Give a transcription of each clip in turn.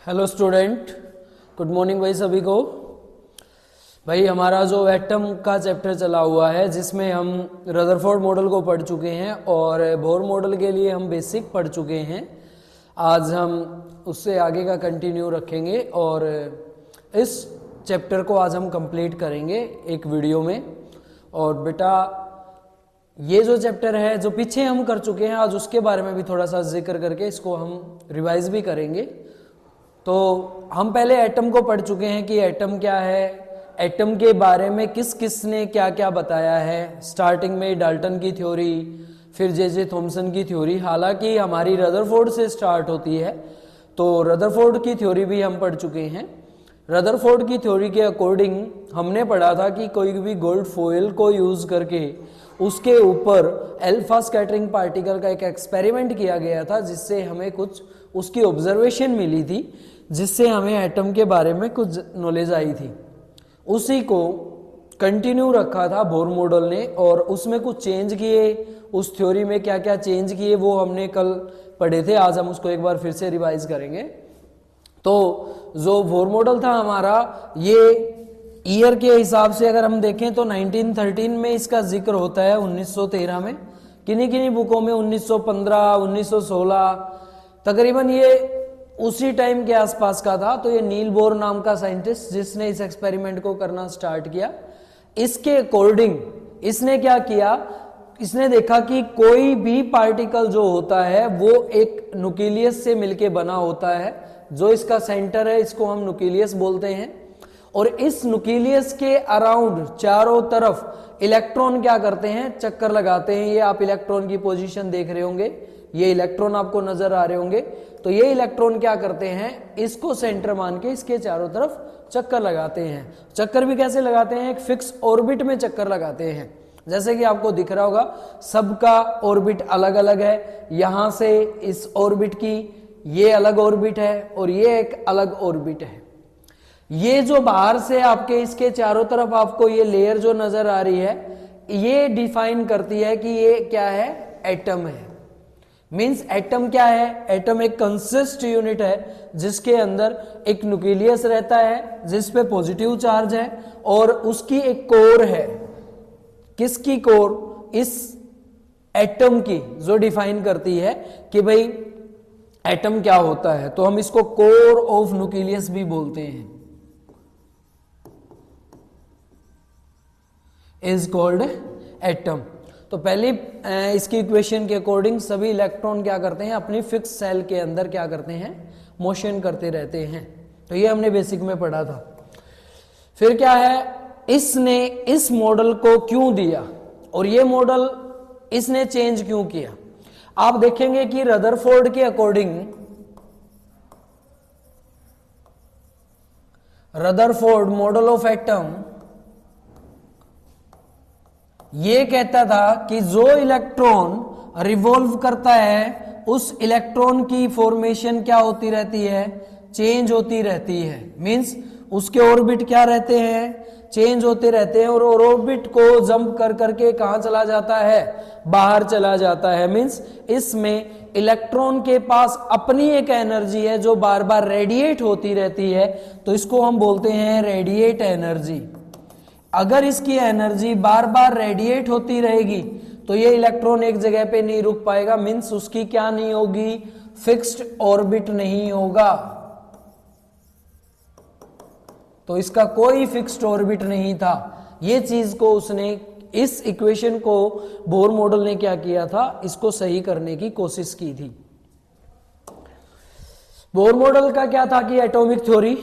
Hello student, good morning भाई सभी को। भाई हमारा जो एटम का चैप्टर चला हुआ है जिसमें हम रदरफोर्ड मॉडल को पढ़ चुके हैं और बोर मॉडल के लिए हम बेसिक पढ़ चुके हैं। आज हम उससे आगे का कंटिन्यू रखेंगे और इस चैप्टर को आज हम कंप्लीट करेंगे एक वीडियो में। और बेटा ये जो चैप्टर है जो पीछे हम कर चुके हैं आज उसके बारे में भी थोड़ा सा जिक्र करके इसको हम रिवाइज भी करेंगे। तो हम पहले एटम को पढ़ चुके हैं कि एटम क्या है, एटम के बारे में किस किस ने क्या क्या बताया है। स्टार्टिंग में डाल्टन की थ्योरी, फिर जे थॉमसन की थ्योरी, हालांकि हमारी रदरफोर्ड से स्टार्ट होती है तो रदरफोर्ड की थ्योरी भी हम पढ़ चुके हैं। रदरफोर्ड की थ्योरी के अकॉर्डिंग हमने पढ़ा था कि कोई भी गोल्ड फॉइल को यूज करके उसके ऊपर अल्फा स्कैटरिंग पार्टिकल का एक एक्सपेरिमेंट किया गया था जिससे हमें कुछ उसकी ऑब्जर्वेशन मिली थी, जिससे हमें एटम के बारे में कुछ नॉलेज आई थी। उसी को कंटिन्यू रखा था बोर मॉडल ने और उसमें कुछ चेंज किए, उस थ्योरी में क्या क्या चेंज किए वो हमने कल पढ़े थे। आज हम उसको एक बार फिर से रिवाइज करेंगे। तो जो बोर मॉडल था हमारा, ये ईयर के हिसाब से अगर हम देखें तो 1913 में इसका जिक्र होता है, 1913 में, किन्हीं किन्हीं बुकों में 1915, 1916, तकरीबन ये उसी टाइम के आसपास का था। तो ये नील बोर नाम का साइंटिस्ट जिसने इस एक्सपेरिमेंट को करना स्टार्ट किया, इसके अकॉर्डिंग इसने क्या किया, इसने देखा कि कोई भी पार्टिकल जो होता है वो एक न्यूक्लियस से मिलके बना होता है। जो इसका सेंटर है इसको हम न्यूक्लियस बोलते हैं और इस न्यूक्लियस के अराउंड चारों तरफ इलेक्ट्रॉन क्या करते हैं, चक्कर लगाते हैं। ये आप इलेक्ट्रॉन की पोजीशन देख रहे होंगे, ये इलेक्ट्रॉन आपको नजर आ रहे होंगे। तो ये इलेक्ट्रॉन क्या करते हैं, इसको सेंटर मान के इसके चारों तरफ चक्कर लगाते हैं। चक्कर भी कैसे लगाते हैं, एक फिक्स ऑर्बिट में चक्कर लगाते हैं। जैसे कि आपको दिख रहा होगा सबका ऑर्बिट अलग अलग है। यहां से इस ऑर्बिट की ये अलग ऑर्बिट है और ये एक अलग ऑर्बिट है। ये जो बाहर से आपके इसके चारों तरफ आपको ये लेयर जो नजर आ रही है, ये डिफाइन करती है कि ये क्या है, एटम है। मींस एटम क्या है, एटम एक कंसिस्ट यूनिट है जिसके अंदर एक न्यूक्लियस रहता है जिस पे पॉजिटिव चार्ज है और उसकी एक कोर है। किसकी कोर, इस एटम की, जो डिफाइन करती है कि भाई एटम क्या होता है। तो हम इसको कोर ऑफ न्यूक्लियस भी बोलते हैं, इज कॉल्ड एटम। तो पहली इसकी इक्वेशन के अकॉर्डिंग सभी इलेक्ट्रॉन क्या करते हैं, अपनी फिक्स सेल के अंदर क्या करते हैं, मोशन करते रहते हैं। तो ये हमने बेसिक में पढ़ा था। फिर क्या है, इसने इस मॉडल को क्यों दिया और ये मॉडल इसने चेंज क्यों किया। आप देखेंगे कि रदरफोर्ड के according, Rutherford model of atom ये कहता था कि जो इलेक्ट्रॉन रिवॉल्व करता है उस इलेक्ट्रॉन की फॉर्मेशन क्या होती रहती है, चेंज होती रहती है। मींस उसके ऑर्बिट क्या रहते हैं, चेंज होते रहते हैं और ऑर्बिट को जंप कर करके कहां चला जाता है, बाहर चला जाता है। मींस इसमें इलेक्ट्रॉन के पास अपनी एक एनर्जी है जो बार बार रेडिएट होती रहती है, तो इसको हम बोलते हैं रेडिएट एनर्जी। अगर इसकी एनर्जी बार बार रेडिएट होती रहेगी तो ये इलेक्ट्रॉन एक जगह पे नहीं रुक पाएगा। मींस उसकी क्या नहीं होगी, फिक्स्ड ऑर्बिट नहीं होगा। तो इसका कोई फिक्स्ड ऑर्बिट नहीं था। ये चीज को उसने, इस इक्वेशन को बोर मॉडल ने क्या किया था, इसको सही करने की कोशिश की थी। बोर मॉडल का क्या था कि एटॉमिक थ्योरी,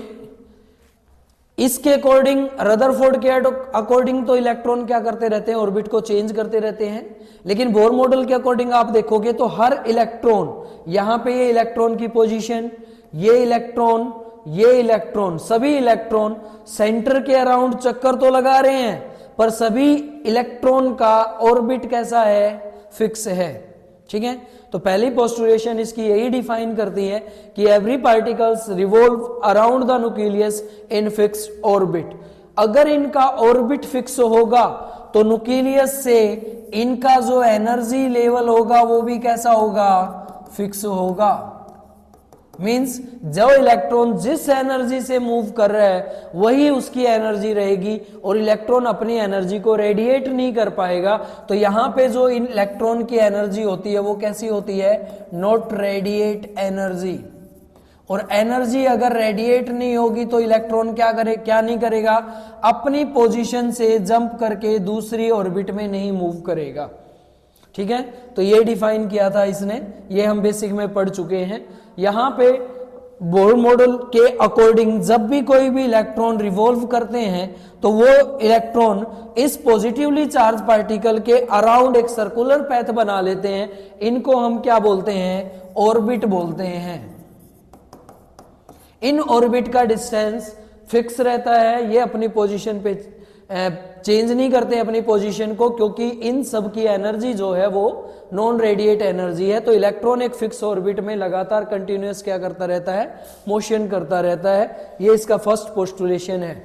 इसके अकॉर्डिंग, रदरफोर्ड के अकॉर्डिंग तो इलेक्ट्रॉन क्या करते रहते हैं, ऑर्बिट को चेंज करते रहते हैं। लेकिन बोर मॉडल के अकॉर्डिंग आप देखोगे तो हर इलेक्ट्रॉन, यहां पे ये इलेक्ट्रॉन की पोजीशन, ये इलेक्ट्रॉन, ये इलेक्ट्रॉन, सभी इलेक्ट्रॉन सेंटर के अराउंड चक्कर तो लगा रहे हैं पर सभी इलेक्ट्रॉन का ऑर्बिट कैसा है, फिक्स है। ठीक है, तो पहली पोस्टुलेशन इसकी यही डिफाइन करती है कि every particles revolve around the nucleus in fixed orbit. अगर इनका ऑर्बिट फिक्स होगा तो न्यूक्लियस से इनका जो एनर्जी लेवल होगा वो भी कैसा होगा, फिक्स होगा। मींस जो इलेक्ट्रॉन जिस एनर्जी से मूव कर रहा है वही उसकी एनर्जी रहेगी और इलेक्ट्रॉन अपनी एनर्जी को रेडिएट नहीं कर पाएगा। तो यहां पे जो इलेक्ट्रॉन की एनर्जी होती है वो कैसी होती है, नॉट रेडिएट एनर्जी। और एनर्जी अगर रेडिएट नहीं होगी तो इलेक्ट्रॉन क्या नहीं करेगा, अपनी पोजीशन से जंप करके दूसरी ऑर्बिट में नहीं मूव करेगा। ठीक है, तो ये डिफाइन किया था इसने, ये हम बेसिक में पढ़ चुके हैं। यहां पे बोर मॉडल के अकॉर्डिंग जब भी कोई भी इलेक्ट्रॉन रिवॉल्व करते हैं तो वो इलेक्ट्रॉन इस पॉजिटिवली चार्ज पार्टिकल के अराउंड एक सर्कुलर पैथ बना लेते हैं। इनको हम क्या बोलते हैं, ऑर्बिट बोलते हैं। इन ऑर्बिट का डिस्टेंस फिक्स रहता है, ये अपनी पोजीशन पे चेंज नहीं करते अपनी पोजीशन को, क्योंकि इन सब की एनर्जी जो है वो नॉन रेडिएट एनर्जी है। तो इलेक्ट्रॉन एक फिक्स ऑर्बिट में लगातार कंटिन्यूअस क्या करता रहता है, मोशन करता रहता है। ये इसका फर्स्ट पोस्टुलेशन है।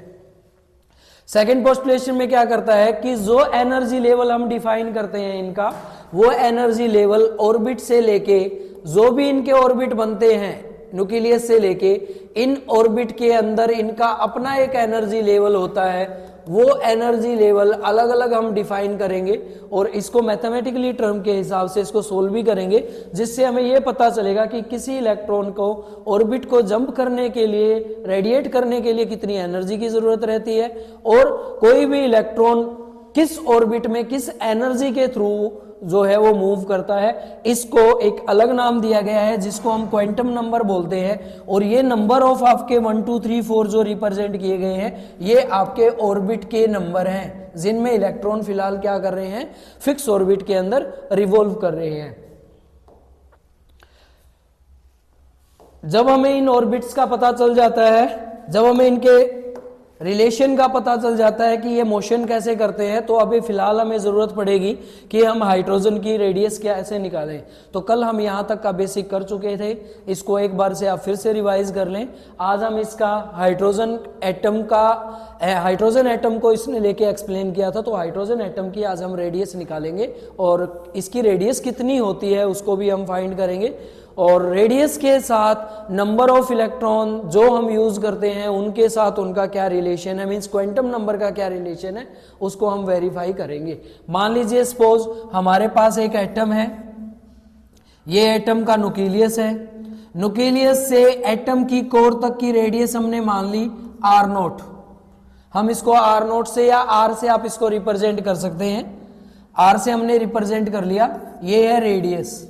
सेकंड पोस्टुलेशन में क्या करता है कि जो एनर्जी लेवल हम डिफाइन करते हैं इनका, वो एनर्जी लेवल ऑर्बिट से लेके जो भी इनके ऑर्बिट बनते हैं न्यूक्लियस से लेके इन ऑर्बिट के अंदर इनका अपना एक एनर्जी लेवल होता है। वो एनर्जी लेवल अलग अलग हम डिफाइन करेंगे और इसको मैथमेटिकली टर्म के हिसाब से इसको सोल्व भी करेंगे, जिससे हमें ये पता चलेगा कि किसी इलेक्ट्रॉन को ऑर्बिट को जंप करने के लिए, रेडिएट करने के लिए कितनी एनर्जी की जरूरत रहती है और कोई भी इलेक्ट्रॉन किस ऑर्बिट में किस एनर्जी के थ्रू जो है वो मूव करता है। इसको एक अलग नाम दिया गया है जिसको हम क्वांटम नंबर बोलते हैं। और ये नंबर ऑफ आपके 1 2 3 4 जो रिप्रेजेंट किए गए हैं ये आपके ऑर्बिट के नंबर हैं, जिनमें इलेक्ट्रॉन फिलहाल क्या कर रहे हैं, फिक्स ऑर्बिट के अंदर रिवॉल्व कर रहे हैं। जब हमें इन ऑर्बिट्स का पता चल जाता है, जब हमें इनके रिलेशन का पता चल जाता है कि ये मोशन कैसे करते हैं, तो अभी फिलहाल हमें जरूरत पड़ेगी कि हम हाइड्रोजन की रेडियस कैसे निकालें। तो कल हम यहां तक का बेसिक कर चुके थे, इसको एक बार से आप फिर से रिवाइज कर लें। आज हम इसका हाइड्रोजन एटम को इसने लेके एक्सप्लेन किया था, तो हाइड्रोजन एटम की आज हम रेडियस निकालेंगे और इसकी रेडियस कितनी होती है उसको भी हम फाइंड करेंगे। और रेडियस के साथ नंबर ऑफ इलेक्ट्रॉन जो हम यूज करते हैं उनके साथ उनका क्या रिलेशन है, मींस क्वांटम नंबर का क्या रिलेशन है, उसको हम वेरीफाई करेंगे। मान लीजिए सपोज हमारे पास एक एटम है, ये एटम का न्यूक्लियस है। न्यूक्लियस से एटम की कोर तक की रेडियस हमने मान ली R0। हम इसको R0 से या R से आप इसको रिप्रेजेंट कर सकते हैं। R से हमने रिप्रेजेंट कर लिया, ये है रेडियस।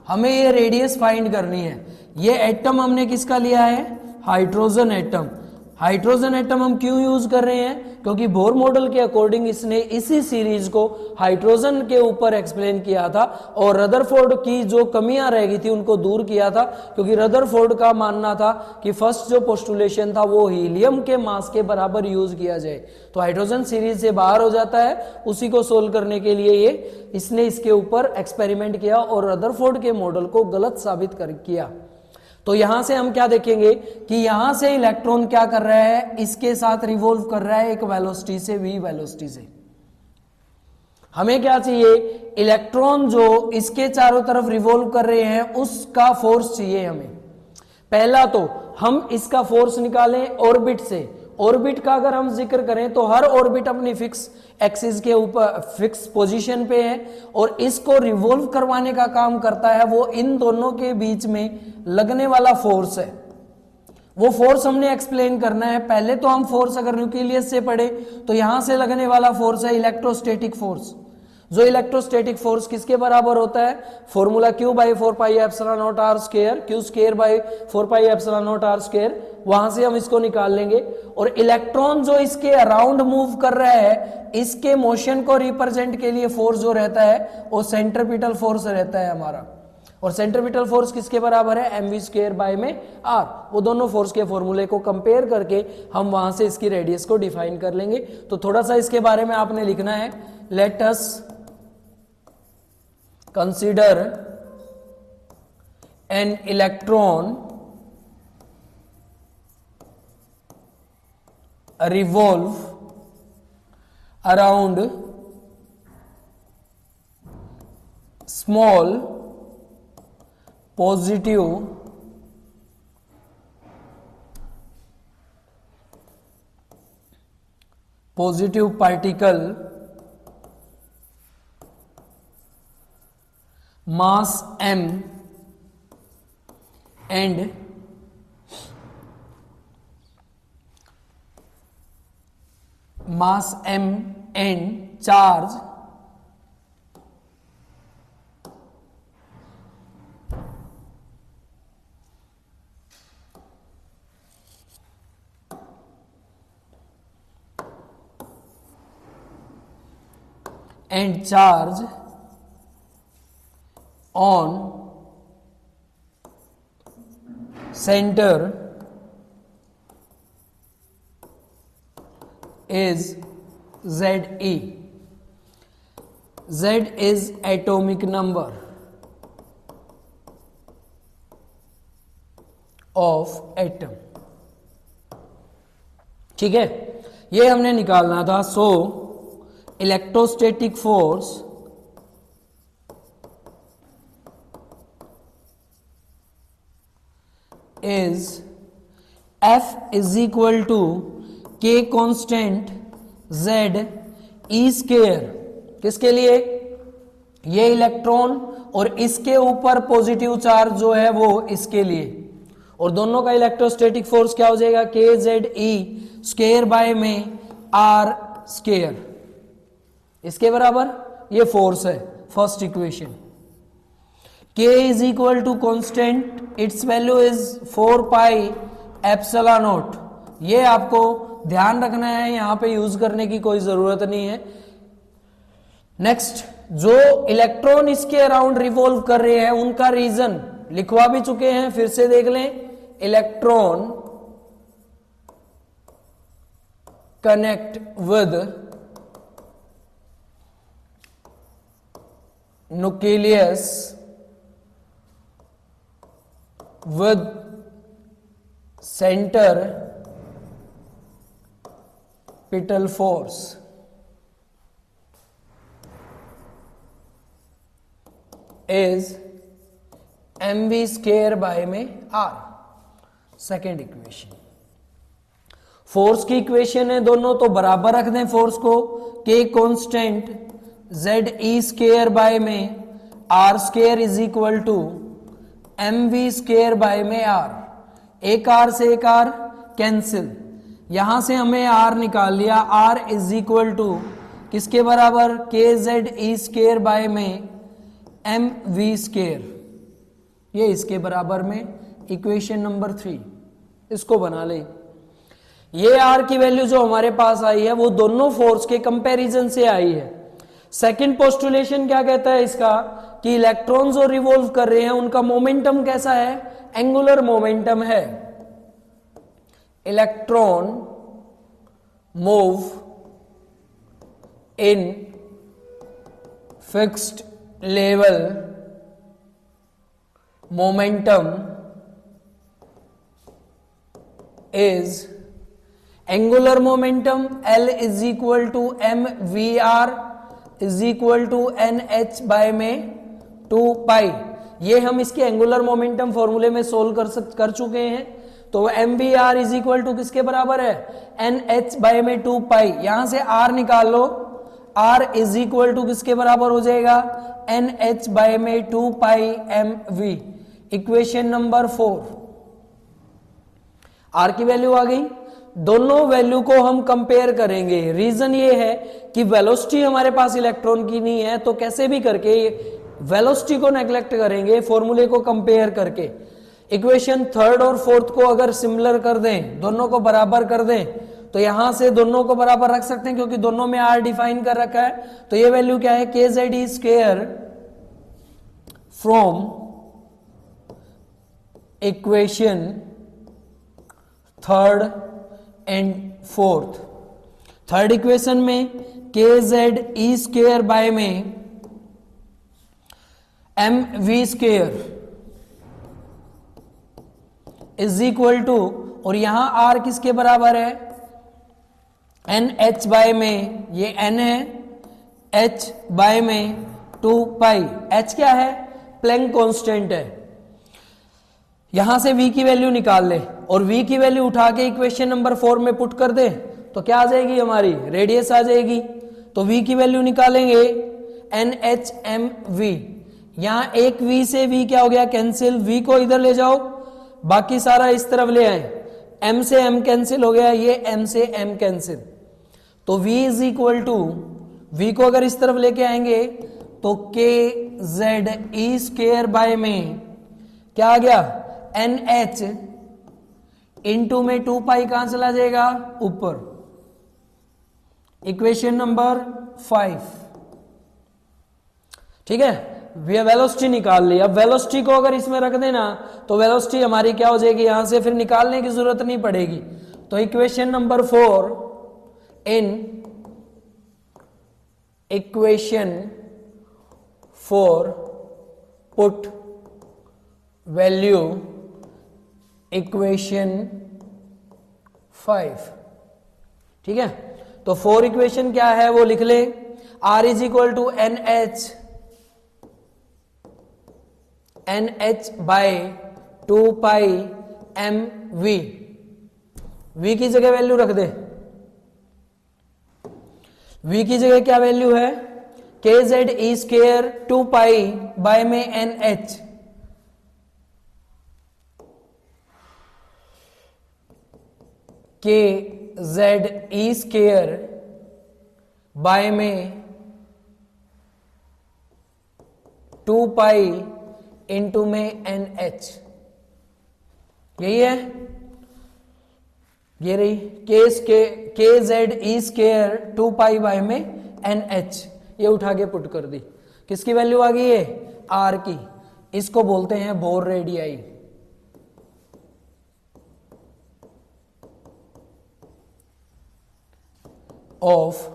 हमें ये रेडियस फाइंड करनी है। ये एटम हमने किसका लिया है, हाइड्रोजन एटम। हाइड्रोजन एटम हम क्यों यूज कर रहे हैं, क्योंकि बोर मॉडल के अकॉर्डिंग इसने इसी सीरीज को हाइड्रोजन के ऊपर एक्सप्लेन किया था और रदरफोर्ड की जो कमियां रह गई थी उनको दूर किया था। क्योंकि रदरफोर्ड का मानना था कि फर्स्ट जो पोस्टुलेशन था वो हीलियम के मास के बराबर यूज किया जाए, तो हाइड्रोजन सीरीज से बाहर हो जाता है। उसी को सोल्व करने के लिए इसने इसके ऊपर एक्सपेरिमेंट किया और रदरफोर्ड के मॉडल को गलत साबित किया। तो यहां से हम क्या देखेंगे कि यहां से इलेक्ट्रॉन क्या कर रहा है, इसके साथ रिवॉल्व कर रहा है एक वेलोसिटी से, v वेलोसिटी से। हमें क्या चाहिए, इलेक्ट्रॉन जो इसके चारों तरफ रिवॉल्व कर रहे हैं उसका फोर्स चाहिए हमें। पहला तो हम इसका फोर्स निकालें ऑर्बिट से। ऑर्बिट का अगर हम जिक्र करें तो हर ऑर्बिट अपनी फिक्स एक्सिस के ऊपर फिक्स पोजीशन पे है और इसको रिवॉल्व करवाने का काम करता है वो इन दोनों के बीच में लगने वाला फोर्स है। वो फोर्स हमने एक्सप्लेन करना है। पहले तो हम फोर्स अगर न्यूक्लियस से पढ़े तो यहां से लगने वाला फोर्स है इलेक्ट्रोस्टैटिक फोर्स। जो इलेक्ट्रोस्टैटिक फोर्स किसके बराबर होता है, formula Q by 4 pi epsilon not R square, Q square by 4 pi epsilon not R square. वहां से हम इसको निकाल लेंगे। और इलेक्ट्रॉन जो इसके अराउंड मूव कर रहा है, इसके मोशन को रिप्रेजेंट के लिए फोर्स जो रहता है वो सेंट्रीपिटल फोर्स रहता है हमारा। और सेंट्रीपिटल फोर्स किसके बराबर है, mv स्क्वायर बाय में R। वो दोनों फोर्स के फॉर्मूले को कंपेयर करके हम वहां से इसकी रेडियस को डिफाइन कर लेंगे। तो थोड़ा सा इसके बारे में आपने लिखना है, let us consider an electron revolve around small positive positive particle mass m and charge on center is Ze. Z is atomic number of atom. ठीक है, ये हमने निकालना था. सो electrostatic force is F is equal to K constant Z E square. किसके लिए? ये electron और इसके ऊपर पॉजिटिव चार्ज जो है वो इसके लिए, और दोनों का इलेक्ट्रोस्टैटिक फोर्स क्या हो जाएगा? के जेड ई स्क्वायर बाय में आर स्क्वायर, इसके बराबर ये फोर्स है. First equation. K is equal to constant, its value is 4 pi epsilon naught. ये आपको ध्यान रखना है, यहां पे यूज करने की कोई जरूरत नहीं है. नेक्स्ट, जो इलेक्ट्रॉन इसके अराउंड रिवॉल्व कर रहे हैं उनका रीजन लिखवा भी चुके हैं, फिर से देख लें. Electron connect with nucleus with centripetal force is mv square by में r. Second equation. फोर्स की इक्वेशन है दोनों, तो बराबर रख दें फोर्स को. k constant z e square by में r square is equal to mv square by में r. एक r से एक r कैंसिल, यहां से हमें r निकाल लिया. r इज इक्वल टू किसके बराबर? के जेड ई स्क्वायर बाय में एम वी स्क्वायर, ये इसके बराबर में. इक्वेशन नंबर 3 इसको बना ले. ये r की वैल्यू जो हमारे पास आई है वो दोनों फोर्स के कंपैरिजन से आई है. सेकंड पोस्टुलेशन क्या कहता है इसका? कि इलेक्ट्रॉन जो रिवॉल्व कर रहे हैं उनका मोमेंटम कैसा है? एंगुलर मोमेंटम है. Electron move in fixed level momentum is angular momentum L is equal to M V R is equal to N H by में 2 पाई. ये हम इसके एंगुलर मोमेंटम फॉर्मूले में सोल्व कर चुके हैं. तो M V R is equal to किसके बराबर है? एन एच बाय में 2 पाई. यहां से r निकाल लो. r इज इक्वल टू किसके बराबर हो जाएगा? एन एच बाय में 2 pi M V. Equation number 4. r की वैल्यू आ गई. दोनों वैल्यू को हम कंपेयर करेंगे. रीजन ये है कि वेलोसिटी हमारे पास इलेक्ट्रॉन की नहीं है, तो कैसे भी करके वेलोसिटी को नेग्लेक्ट करेंगे फॉर्मूले को कंपेयर करके. इक्वेशन थर्ड और फोर्थ को अगर सिमिलर कर दें, दोनों को बराबर कर दें, तो यहां से दोनों को बराबर रख सकते हैं क्योंकि दोनों में r डिफाइन कर रखा है. तो ये वैल्यू क्या है? K Z E square from equation third and fourth. Third equation में K Z E square by में M V square is equal to, और यहां आर किसके बराबर है? एन एच बाय में, ये एन है, एच बाय में 2 पाई. एच क्या है? प्लैंक कांस्टेंट है. यहां से v की वैल्यू निकाल ले और v की वैल्यू उठा के इक्वेशन नंबर 4 में पुट कर दे, तो क्या आ जाएगी हमारी रेडियस आ जाएगी। तो v की वैल्यू निकालेंगे NHMV, यहां एक v से v क्या हो गया कैंसिल, v को इधर ले जाओ, बाकी सारा इस तरफ ले आए, m से m कैंसिल हो गया, ये m से m कैंसिल, तो v is equal to, v को अगर इस तरफ लेके आएंगे तो के जेड ई स्क्वेयर बाय में क्या आ गया NH इंटू में 2 पाई कहां चला जाएगा ऊपर। इक्वेशन नंबर 5, ठीक है, वेलोसिटी निकाल ली। अब वेलोसिटी को अगर इसमें रख देना तो वेलोसिटी हमारी क्या हो जाएगी, यहां से फिर निकालने की जरूरत नहीं पड़ेगी। तो equation number 4, in equation 4 put value equation 5, ठीक है। तो 4 इक्वेशन क्या है वो लिख ले, R is equal to NH by 2 pi mv, v की जगह वैल्यू रख दे, v की जगह क्या वैल्यू है K Z E square 2 pi by में NH, के जेड ई स्क्वेयर बाय में 2 पाई इंटू में NH, यही है, ये रही के Z E square 2 pi by में NH, ये उठा के पुट कर दी, किसकी वैल्यू आ गई है R की, इसको बोलते हैं Bohr radii. Of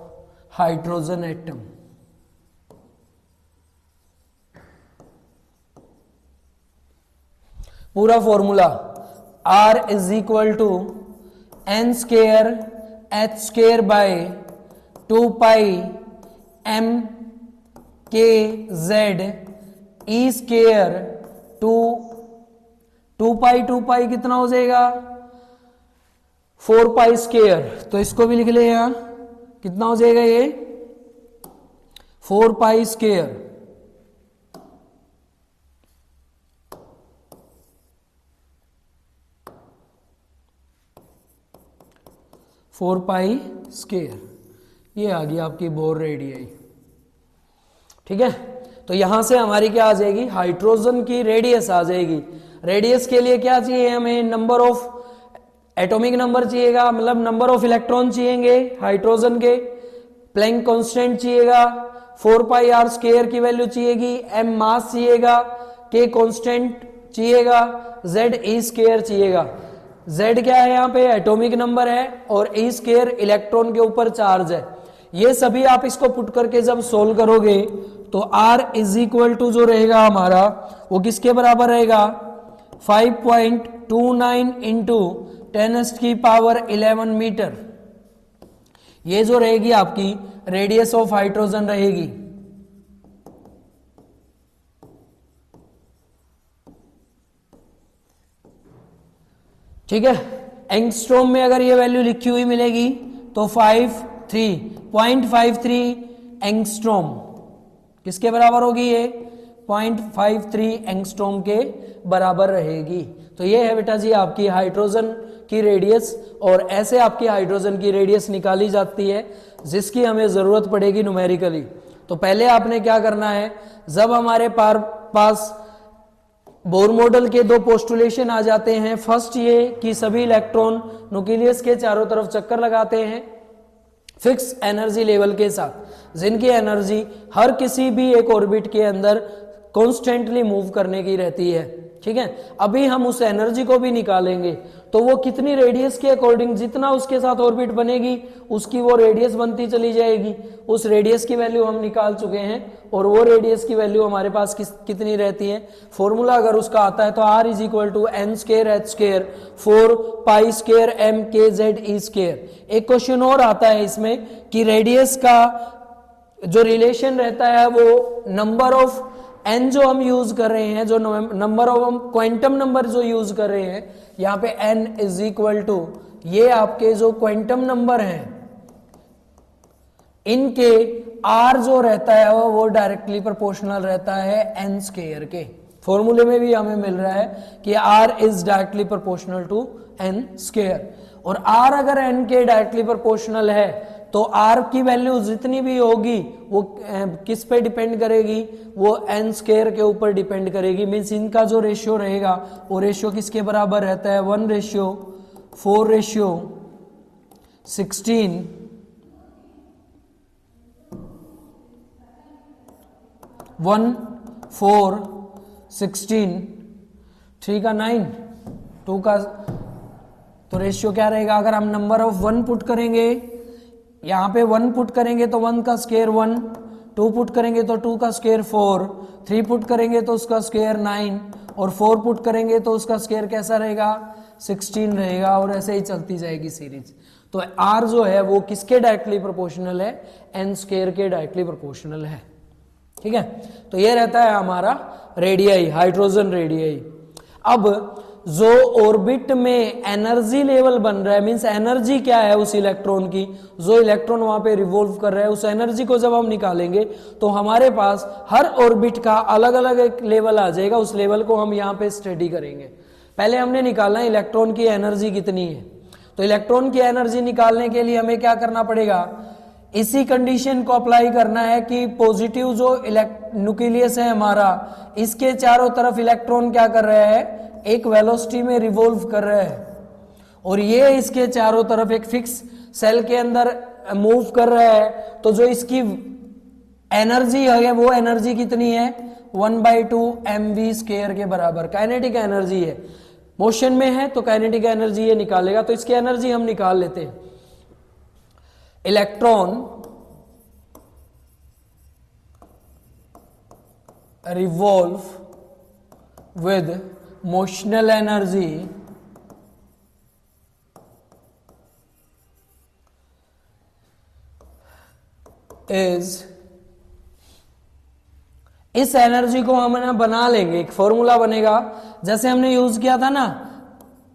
hydrogen atom, पूरा formula R is equal to N square H square by 2 pi M K Z E square 2 pi कितना हो जाएगा 4 पाई स्क्वेयर, तो इसको भी लिख ले यहां, कितना हो जाएगा ये 4 पाई स्क्वेयर, फोर पाई स्क्वेयर, ये आ गई आपकी बोर रेडियाई, ठीक है। तो यहां से हमारी क्या आ जाएगी हाइड्रोजन की रेडियस आ जाएगी। रेडियस के लिए क्या चाहिए हमें, नंबर ऑफ एटॉमिक नंबर चाहिएगा, मतलब नंबर ऑफ इलेक्ट्रॉन चाहिएंगे हाइड्रोजन के, प्लैंक कांस्टेंट चाहिएगा, 4 पाई आर स्क्वायर की वैल्यू चाहिएगी, एम मास चाहिएगा, के कांस्टेंट चाहिएगा, जेड ई स्क्वायर चाहिएगा। जेड क्या है यहाँ पे एटॉमिक नंबर है और ई स्क्वायर इलेक्ट्रॉन के ऊपर चार्ज है। ये सभी आप इसको पुट करके जब सोल्व करोगे तो R इज इक्वल टू जो रहेगा हमारा वो किसके बराबर रहेगा 5.29 इंटू 10⁻11 मीटर। ये जो रहेगी आपकी रेडियस ऑफ हाइड्रोजन रहेगी। ठीक है, एंगस्ट्रॉम में अगर ये वैल्यू लिखी हुई मिलेगी तो 0.53 एंगस्ट्रॉम किसके बराबर होगी, ये 0.53 एंगस्ट्रॉम के बराबर रहेगी। तो ये है बेटा जी आपकी हाइड्रोजन की रेडियस, और ऐसे आपकी हाइड्रोजन की रेडियस निकाली जाती है जिसकी हमें जरूरत पड़ेगी न्यूमेरिकली। तो पहले आपने क्या करना है, जब हमारे पास बोर मॉडल के दो पोस्टुलेशन आ जाते हैं, फर्स्ट ये कि सभी इलेक्ट्रॉन न्यूक्लियस के चारों तरफ चक्कर लगाते हैं फिक्स एनर्जी लेवल के साथ, जिनकी एनर्जी हर किसी भी एक ऑर्बिट के अंदर कॉन्स्टेंटली मूव करने की रहती है। ठीक है, अभी हम उस एनर्जी को भी निकालेंगे तो वो कितनी रेडियस के अकॉर्डिंग, जितना उसके साथ ऑर्बिट बनेगी उसकी वो रेडियस बनती चली जाएगी। उस रेडियस की वैल्यू हम निकाल चुके हैं और वो रेडियस की वैल्यू हमारे पास कितनी रहती है, फॉर्मूला अगर उसका आता है तो R is equal to N square H square 4 pi square M K Z E square. एक क्वेश्चन और आता है इसमें कि रेडियस का जो रिलेशन रहता है वो नंबर ऑफ n जो हम यूज कर रहे हैं, जो नंबर ऑफ हम क्वांटम नंबर जो यूज कर रहे हैं यहाँ पे n इज इक्वल टू, ये आपके जो क्वांटम नंबर हैं इनके आर जो रहता है वो डायरेक्टली प्रोपोर्शनल रहता है एन स्क्वायर के। फॉर्मूले में भी हमें मिल रहा है कि R is directly proportional to N square, और आर अगर एन के डायरेक्टली प्रोपोर्शनल है तो आर की वैल्यू जितनी भी होगी वो किस पे डिपेंड करेगी, वो एन स्क्वायर के ऊपर डिपेंड करेगी। मीन्स इनका जो रेशियो रहेगा वो रेशियो किसके बराबर रहता है, 1:4:16 1:4:16 3 का 9 2 का, तो रेशियो क्या रहेगा, अगर हम नंबर ऑफ 1 पुट करेंगे, यहां पे 1 पुट करेंगे तो 1 का स्क्वायर 1, 2 पुट करेंगे तो 2 का स्क्वायर 4, 3 पुट करेंगे तो उसका स्क्वायर 9, और 4 पुट करेंगे तो उसका स्क्वायर कैसा रहेगा, 16 रहेगा, और ऐसे ही चलती जाएगी सीरीज। तो आर जो है वो किसके डायरेक्टली प्रोपोर्शनल है, एन स्क्वायर के डायरेक्टली प्रोपोर्शनल है। ठीक है, तो ये रहता है हमारा रेडियाई, हाइड्रोजन रेडियाई। अब जो ऑर्बिट में एनर्जी लेवल बन रहा है, मींस एनर्जी क्या है उस इलेक्ट्रॉन की, जो इलेक्ट्रॉन वहां पे रिवॉल्व कर रहा है, उस एनर्जी को जब हम निकालेंगे तो हमारे पास हर ऑर्बिट का अलग अलग एक लेवल आ जाएगा। उस लेवल को हम यहाँ पे स्टडी करेंगे। पहले हमने निकालना है इलेक्ट्रॉन की एनर्जी कितनी है। तो इलेक्ट्रॉन की एनर्जी निकालने के लिए हमें क्या करना पड़ेगा, इसी कंडीशन को अप्लाई करना है कि पॉजिटिव जो न्यूक्लियस है हमारा, इसके चारों तरफ इलेक्ट्रॉन क्या कर रहा है, एक वेलोसिटी में रिवॉल्व कर रहा है, और ये इसके चारों तरफ एक फिक्स सेल के अंदर मूव कर रहा है। तो जो इसकी एनर्जी है वो एनर्जी कितनी है, 1/2 mv² के बराबर काइनेटिक एनर्जी है। मोशन में है तो काइनेटिक एनर्जी ये निकालेगा। तो इसकी एनर्जी हम निकाल लेते हैं। Electron revolve with motional energy is, इस एनर्जी को हम ना बना लेंगे, एक फॉर्मूला बनेगा जैसे हमने यूज किया था ना,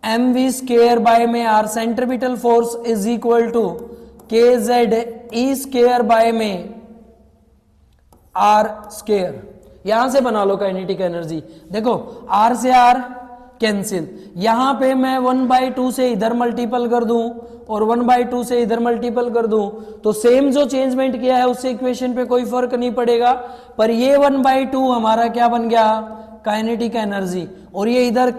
mv² में R centripetal force is equal to kz में r²। यहां से बना लो काइनेटिक एनर्जी। देखो r से r कैंसिल, यहां पे मैं 1/2 से इधर मल्टीपल कर दूं और 1/2 से इधर मल्टीपल कर दूं तो सेम जो चेंजमेंट किया है उससे इक्वेशन पे कोई फर्क नहीं पड़ेगा। पर ये 1/2 हमारा क्या बन गया, काइनेटिक एनर्जी, और ये इधर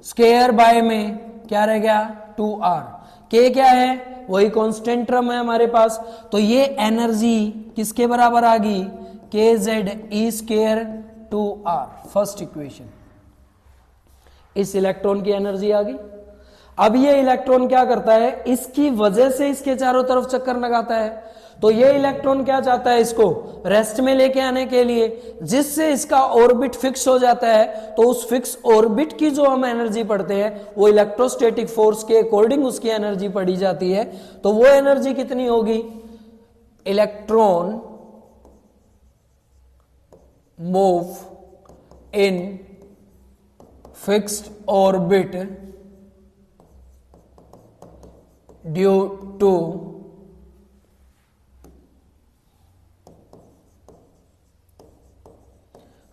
kze² में क्या रह गया, 2r। k क्या है, वही कांस्टेंट टर्म है हमारे पास। तो ये एनर्जी किसके बराबर आ गई, kze² 2r, फर्स्ट इक्वेशन। इस इलेक्ट्रॉन की एनर्जी आ गई। अब ये इलेक्ट्रॉन क्या करता है, इसकी वजह से इसके चारों तरफ चक्कर लगाता है। तो ये इलेक्ट्रॉन क्या चाहता है, इसको रेस्ट में लेके आने के लिए, जिससे इसका ऑर्बिट फिक्स हो जाता है। तो उस फिक्स ऑर्बिट की जो हम एनर्जी पढ़ते हैं वो इलेक्ट्रोस्टैटिक फोर्स के अकॉर्डिंग उसकी एनर्जी पढ़ी जाती है। तो वो एनर्जी कितनी होगी, electron move in fixed orbit due to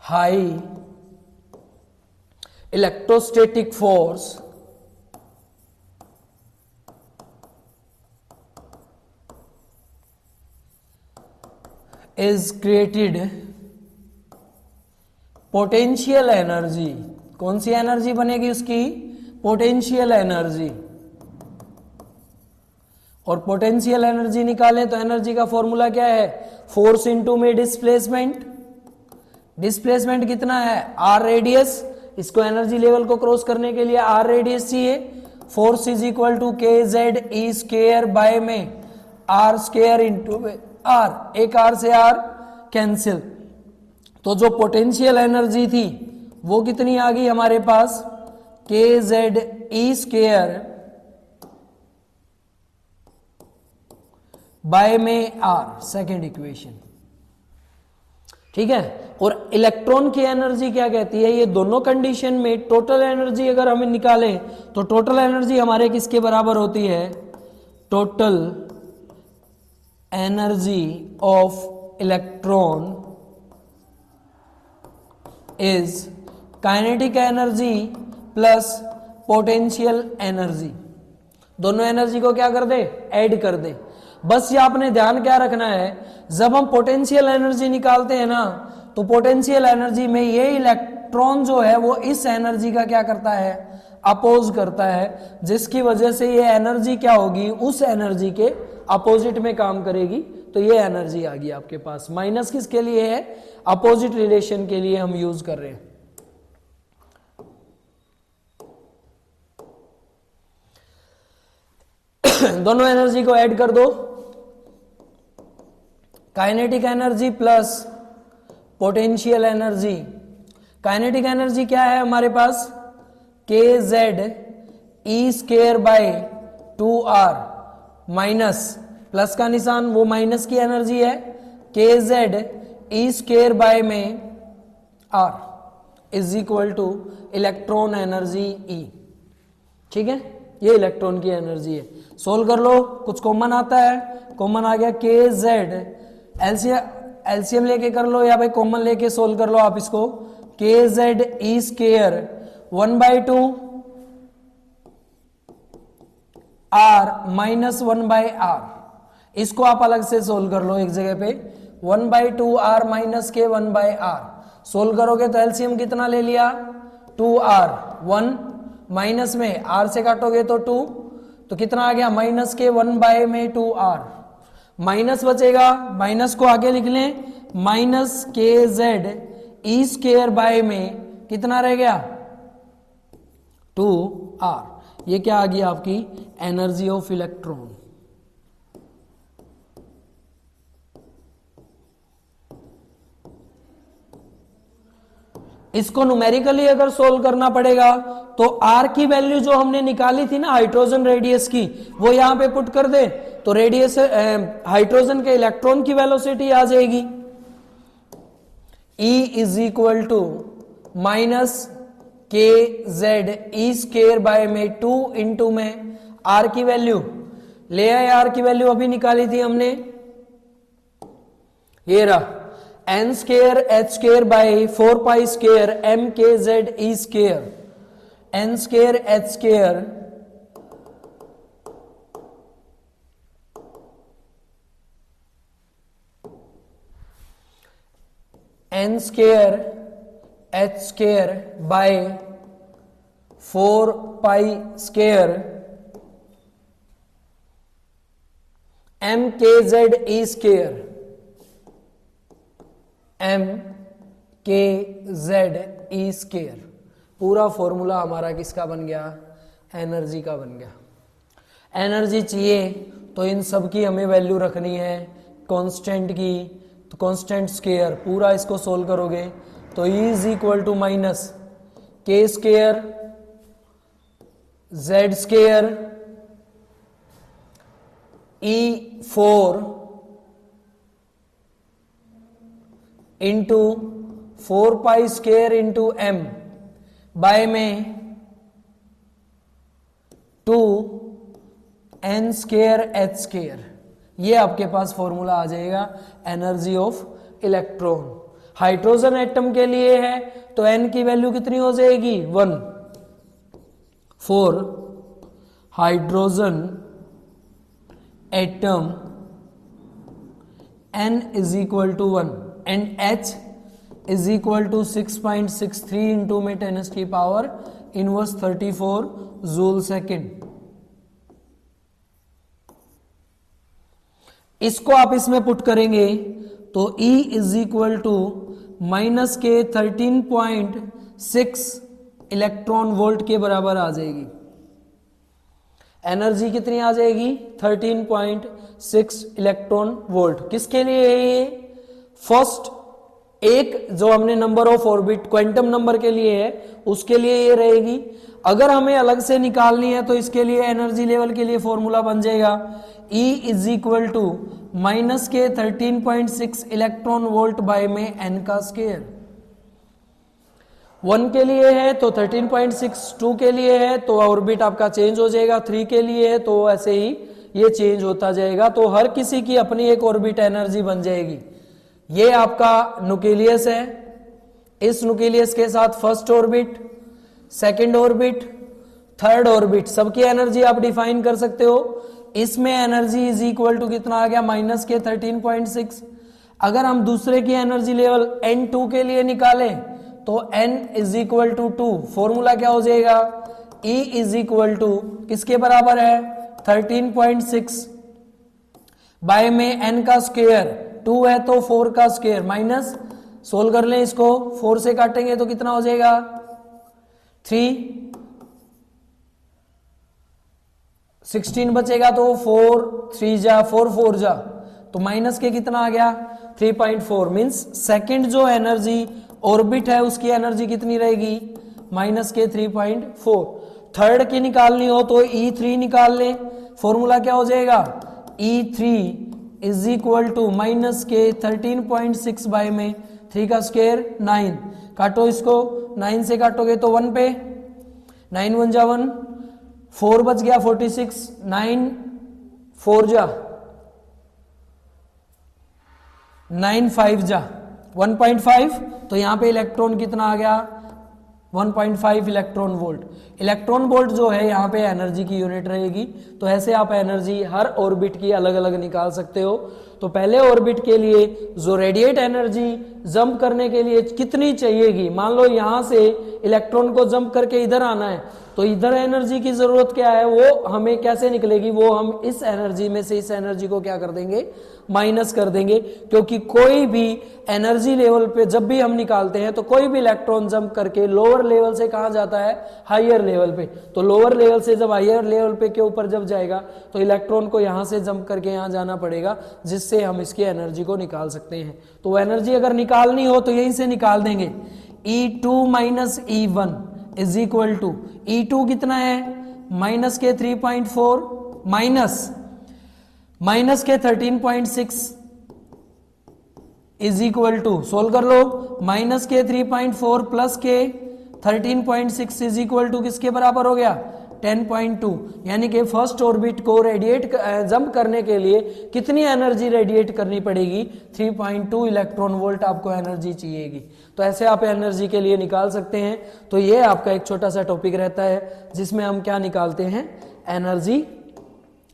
high electrostatic force is created potential energy. कौन सी एनर्जी बनेगी उसकी, पोटेंशियल एनर्जी। और पोटेंशियल एनर्जी निकालें तो एनर्जी का फॉर्मूला क्या है, फोर्स इनटू में डिस्प्लेसमेंट। डिस्प्लेसमेंट कितना है, आर रेडियस, इसको एनर्जी लेवल को क्रॉस करने के लिए आर रेडियस चाहिए। Force is equal to kze² में r² इंटू आर, एक आर से आर कैंसिल। तो जो पोटेंशियल एनर्जी थी वो कितनी आ गई हमारे पास, kze² में r, सेकेंड इक्वेशन। ठीक है। और इलेक्ट्रॉन की एनर्जी क्या कहती है, ये दोनों कंडीशन में टोटल एनर्जी अगर हम निकालें तो टोटल एनर्जी हमारे किसके बराबर होती है, total energy of electron is kinetic energy plus potential energy. दोनों एनर्जी को क्या कर दे, ऐड कर दे। बस ये आपने ध्यान क्या रखना है, जब हम पोटेंशियल एनर्जी निकालते हैं ना तो पोटेंशियल एनर्जी में ये इलेक्ट्रॉन जो है वो इस एनर्जी का क्या करता है, अपोज करता है, जिसकी वजह से ये एनर्जी क्या होगी, उस एनर्जी के अपोजिट में काम करेगी। तो ये एनर्जी आ गई आपके पास। माइनस किसके लिए है, अपोजिट रिलेशन के लिए हम यूज कर रहे हैं। दोनों एनर्जी को ऐड कर दो, kinetic energy plus potential energy. Kinetic energy क्या है हमारे पास, के Z E square bye 2r minus plus का निशान, वो माइनस की एनर्जी है, K Z E square by में r is equal two electron energy E। ठीक है, ये इलेक्ट्रॉन की एनर्जी है। सोल्व कर लो, कुछ कॉमन आता है, कॉमन आ गया के जेड, एलसीएम लेके कर लो या भाई कॉमन लेके सोल्व कर लो आप इसको। के Z E square 1/2 r minus 1/r, इसको आप अलग से सोल्व कर लो एक जगह पे। 1/2 r माइनस के 1/r सोल्व करोगे तो एलसीएम कितना ले लिया, 2r, 1 माइनस में r से काटोगे तो 2, तो कितना आ गया, माइनस के 1 में 2r, माइनस बचेगा, माइनस को आगे लिख लें, minus K Z E square by में कितना रह गया, 2r। ये क्या आ गया आपकी एनर्जी ऑफ इलेक्ट्रॉन। इसको न्यूमेरिकली अगर सोल्व करना पड़ेगा तो r की वैल्यू जो हमने निकाली थी ना हाइड्रोजन रेडियस की, वो यहां पे पुट कर दे तो रेडियस हाइड्रोजन के इलेक्ट्रॉन की वेलोसिटी आ जाएगी, E is equal to minus K Z E square by में 2 इंटू में r की वैल्यू ले आए, r की वैल्यू अभी निकाली थी हमने, ये रहा N square H square by 4 pi square M K Z E square, N square H square N square H square by 4 pi square M K Z E square, M K Z E square. पूरा formula हमारा किसका बन गया, energy का बन गया। Energy चाहिए तो इन सब की हमें वैल्यू रखनी है, कांस्टेंट की, तो कांस्टेंट स्केयर पूरा इसको सोल्व करोगे तो E is equal to minus K square Z square E4 into 4 pi square into M by में 2 एन स्केयर एच स्केयर। ये आपके पास फॉर्मूला आ जाएगा energy of electron. Hydrogen atom के लिए है तो एन की वैल्यू कितनी हो जाएगी, 1 for hydrogen atom n is equal to 1 and h is equal to 6.63 into में 10 की पावर इनवर्स 34 जूल सेकेंड। इसको आप इसमें पुट करेंगे तो E is equal to minus K 13.6 electron volt के बराबर आ जाएगी। एनर्जी कितनी आ जाएगी, 13.6 इलेक्ट्रॉन वोल्ट। किसके लिए है ये, फर्स्ट एक जो हमने number of orbit quantum number के लिए है उसके लिए ये रहेगी। अगर हमें अलग से निकालनी है तो इसके लिए एनर्जी लेवल के लिए फॉर्मूला बन जाएगा E is equal to minus K 13.6 electron volt by में n का स्क्वायर। 1 के लिए है तो 13.6, 2 के लिए है तो ऑर्बिट आपका चेंज हो जाएगा, 3 के लिए है तो ऐसे ही ये चेंज होता जाएगा। तो हर किसी की अपनी एक ऑर्बिट एनर्जी बन जाएगी। ये आपका न्यूक्लियस है, इस न्यूक्लियस के साथ first orbit, second orbit, third orbit, सबकी एनर्जी आप डिफाइन कर सकते हो। इसमें एनर्जी इज इक्वल टू कितना आ गया, माइनस के 13.6। अगर हम दूसरे की एनर्जी लेवल N2 के लिए निकालें तो N is equal to 2, formula क्या हो जाएगा, E इज इक्वल टू किसके बराबर है, 13.6 बाय में n का स्क्वायर, 2 है तो 4 का स्क्वायर, माइनस, सोल्व कर लें इसको, 4 से काटेंगे तो कितना हो जाएगा 3, 16 बचेगा तो 4 3 जा 4 4 जा, तो माइनस के कितना आ गया 3.4। मींस सेकंड जो एनर्जी ऑर्बिट है उसकी एनर्जी कितनी रहेगी, माइनस के 3.4। थर्ड की निकालनी हो तो E3 निकाल लें, फॉर्मूला क्या हो जाएगा, E3 is equal to minus K 13.6 bye में 3 का स्क्वायर 9, काटो इसको, 9 से काटोगे तो 1 पे, 9 1 जा 1, 4 बच गया 46, 9 4 जा 9 5 जा 1.5, तो यहां पे इलेक्ट्रॉन कितना आ गया 1.5 इलेक्ट्रॉन वोल्ट। इलेक्ट्रॉन वोल्ट जो है यहाँ पे एनर्जी की यूनिट रहेगी। तो ऐसे आप एनर्जी हर ऑर्बिट की अलग अलग निकाल सकते हो। तो पहले ऑर्बिट के लिए जो रेडिएट एनर्जी जंप करने के लिए कितनी चाहिएगी, मान लो यहां से इलेक्ट्रॉन को जंप करके इधर आना है तो इधर एनर्जी की जरूरत क्या है, वो हमें कैसे निकलेगी, वो हम इस एनर्जी में से इस एनर्जी को क्या कर देंगे, माइनस कर देंगे। क्योंकि कोई भी एनर्जी लेवल पे जब भी हम निकालते हैं तो कोई भी इलेक्ट्रॉन जंप करके लोअर लेवल से कहां जाता है, हायर लेवल पे। तो लोअर लेवल से जब हायर लेवल पे के ऊपर जब जाएगा तो इलेक्ट्रॉन को यहां से जंप करके यहां जाना पड़ेगा, जिससे हम इसकी एनर्जी को निकाल सकते हैं। तो वो एनर्जी अगर निकालनी हो तो यहीं से निकाल देंगे, E2 minus E1 is equal to, E2 कितना है माइनस के 3.4 minus K 13.6 is equal to, solve कर लो, माइनस के 3.4 प्लस के 13.6 इज इक्वल टू किसके बराबर हो गया 10.2। यानी कि फर्स्ट ऑर्बिट को रेडिएट जंप करने के लिए कितनी एनर्जी रेडिएट करनी पड़ेगी, 3.2 इलेक्ट्रॉन वोल्ट आपको एनर्जी चाहिएगी। तो ऐसे आप एनर्जी के लिए निकाल सकते हैं। तो ये आपका एक छोटा सा टॉपिक रहता है जिसमें हम क्या निकालते हैं, एनर्जी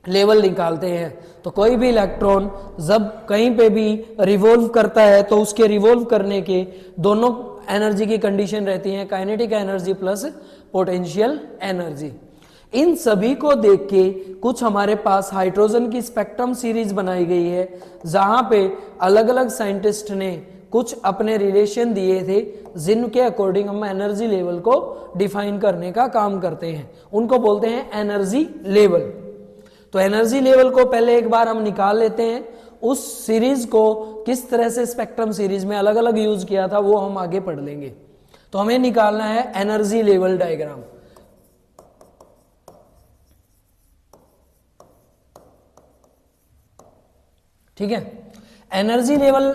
लेवल निकालते हैं। तो कोई भी इलेक्ट्रॉन जब कहीं पे भी रिवॉल्व करता है तो उसके रिवॉल्व करने के दोनों एनर्जी की कंडीशन रहती है, kinetic energy plus potential energy. इन सभी को देख के कुछ हमारे पास हाइड्रोजन की स्पेक्ट्रम सीरीज बनाई गई है, जहां पे अलग अलग साइंटिस्ट ने कुछ अपने रिलेशन दिए थे जिनके अकॉर्डिंग हम एनर्जी लेवल को डिफाइन करने का काम करते हैं। उनको बोलते हैं एनर्जी लेवल। तो एनर्जी लेवल को पहले एक बार हम निकाल लेते हैं। उस सीरीज को किस तरह से स्पेक्ट्रम सीरीज में अलग अलग यूज किया था वो हम आगे पढ़ लेंगे। तो हमें निकालना है एनर्जी लेवल डायग्राम। ठीक है, एनर्जी लेवल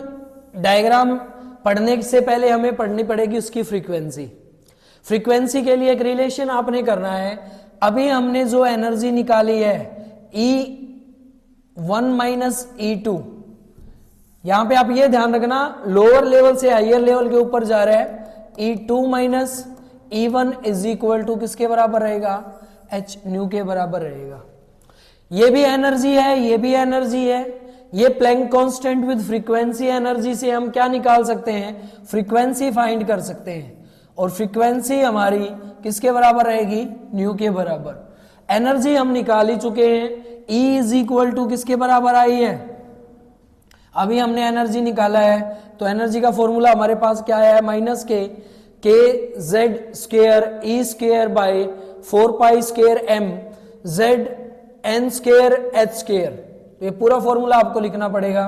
डायग्राम पढ़ने से पहले हमें पढ़नी पड़ेगी उसकी फ्रीक्वेंसी। फ्रीक्वेंसी के लिए एक रिलेशन आपने करना है। अभी हमने जो एनर्जी निकाली है E1 माइनस E2, यहां पे आप ये ध्यान रखना लोअर लेवल से हायर लेवल के ऊपर जा रहा है। E2 minus E1 is equal to किसके बराबर रहेगा, h न्यू के बराबर रहेगा। ये भी एनर्जी है, ये भी एनर्जी है। ये Planck constant with frequency energy से हम क्या निकाल सकते हैं, फ्रीक्वेंसी फाइंड कर सकते हैं। और फ्रीक्वेंसी हमारी किसके बराबर रहेगी, न्यू के बराबर। एनर्जी हम निकाल ही चुके हैं, E इज इक्वल टू किसके बराबर आई है, अभी हमने एनर्जी निकाला है। तो एनर्जी का फॉर्मूला हमारे पास क्या है, minus K Z square E square by 4 pi square m Z N square H square. तो ये पूरा फॉर्मूला आपको लिखना पड़ेगा।